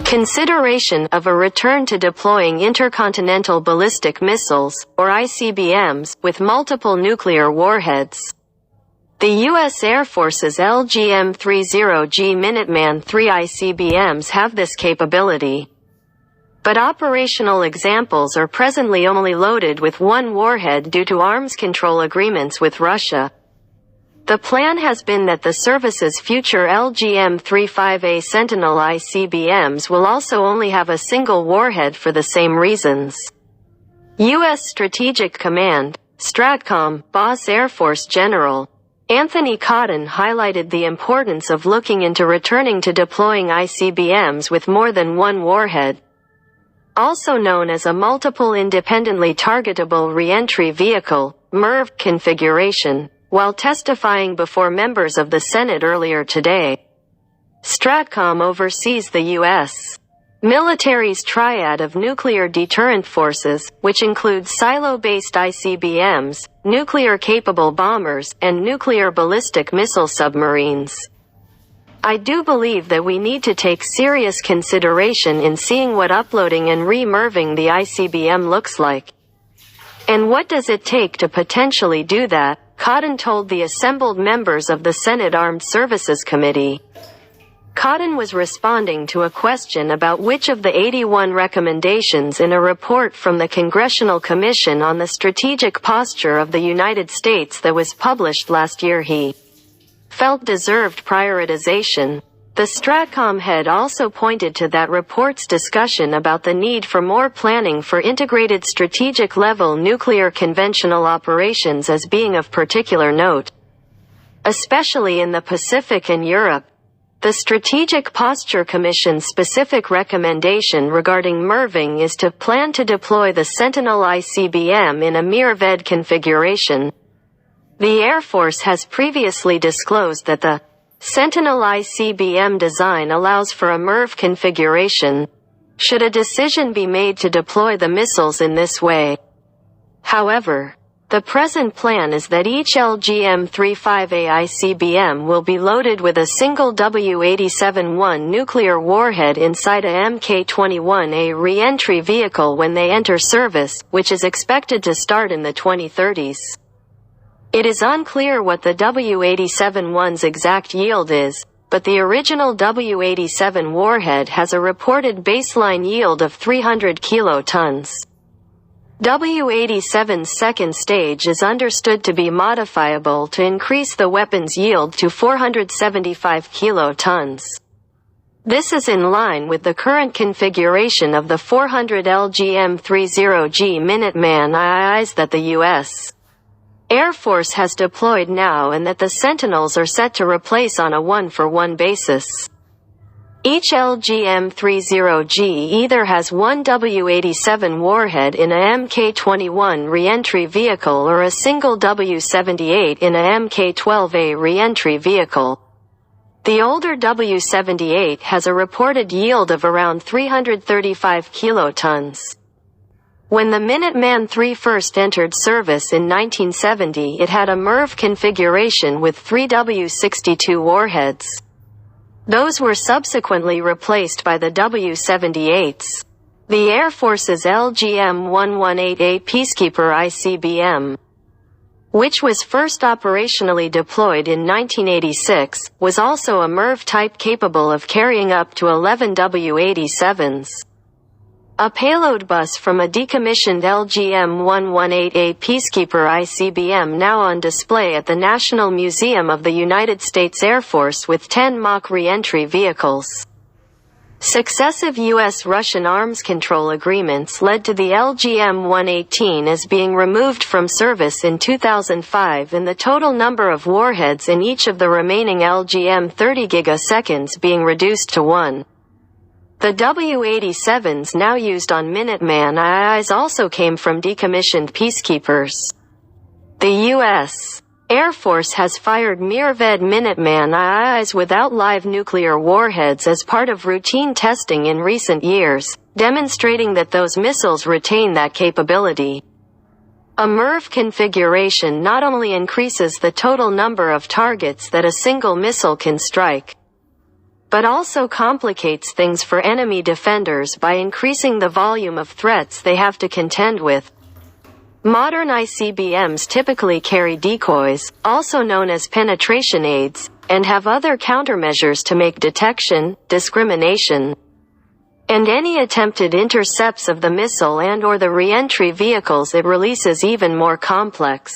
Consideration of a return to deploying intercontinental ballistic missiles, or ICBMs, with multiple nuclear warheads. The U.S. Air Force's LGM-30G Minuteman III ICBMs have this capability. But operational examples are presently only loaded with one warhead due to arms control agreements with Russia. The plan has been that the service's future LGM-35A Sentinel ICBMs will also only have a single warhead for the same reasons. U.S. Strategic Command, STRATCOM, Boss Air Force General Anthony Cotton highlighted the importance of looking into returning to deploying ICBMs with more than one warhead, also known as a Multiple Independently Targetable Reentry Vehicle, MIRV configuration, while testifying before members of the Senate earlier today. STRATCOM oversees the U.S. military's triad of nuclear deterrent forces, which includes silo-based ICBMs, nuclear-capable bombers, and nuclear ballistic missile submarines. I do believe that we need to take serious consideration in seeing what uploading and re-MIRVing the ICBM looks like. And what does it take to potentially do that? Cotton told the assembled members of the Senate Armed Services Committee. Cotton was responding to a question about which of the 81 recommendations in a report from the Congressional Commission on the Strategic Posture of the United States that was published last year he felt deserved prioritization. The STRATCOM head also pointed to that report's discussion about the need for more planning for integrated strategic-level nuclear conventional operations as being of particular note, especially in the Pacific and Europe. The Strategic Posture Commission's specific recommendation regarding MIRVing is to plan to deploy the Sentinel ICBM in a MIRV configuration. The Air Force has previously disclosed that the Sentinel ICBM design allows for a MIRV configuration, should a decision be made to deploy the missiles in this way. However, the present plan is that each LGM-35A ICBM will be loaded with a single W-87-1 nuclear warhead inside a Mk-21A re-entry vehicle when they enter service, which is expected to start in the 2030s. It is unclear what the W-87-1's exact yield is, but the original W-87 warhead has a reported baseline yield of 300 kilotons. W-87's second stage is understood to be modifiable to increase the weapon's yield to 475 kilotons. This is in line with the current configuration of the 400 LGM-30G Minuteman IIs that the U.S. Air Force has deployed now and that the Sentinels are set to replace on a one-for-one basis. Each LGM-30G either has one W-87 warhead in a Mk-21 re-entry vehicle or a single W-78 in a Mk-12A re-entry vehicle. The older W-78 has a reported yield of around 335 kilotons. When the Minuteman III first entered service in 1970, it had a MIRV configuration with 3 W-62 warheads. Those were subsequently replaced by the W-78s. The Air Force's LGM-118A Peacekeeper ICBM, which was first operationally deployed in 1986, was also a MIRV type capable of carrying up to 11 W-87s. A payload bus from a decommissioned LGM-118A Peacekeeper ICBM now on display at the National Museum of the United States Air Force with 10 mock re-entry vehicles. Successive U.S.-Russian arms control agreements led to the LGM-118 as being removed from service in 2005 and the total number of warheads in each of the remaining LGM-30 gigaseconds being reduced to 1. The W-87s now used on Minuteman IIs also came from decommissioned peacekeepers. The U.S. Air Force has fired MIRV Minuteman IIs without live nuclear warheads as part of routine testing in recent years, demonstrating that those missiles retain that capability. A MIRV configuration not only increases the total number of targets that a single missile can strike, but also complicates things for enemy defenders by increasing the volume of threats they have to contend with. Modern ICBMs typically carry decoys, also known as penetration aids, and have other countermeasures to make detection, discrimination, and any attempted intercepts of the missile and/or the re-entry vehicles it releases even more complex.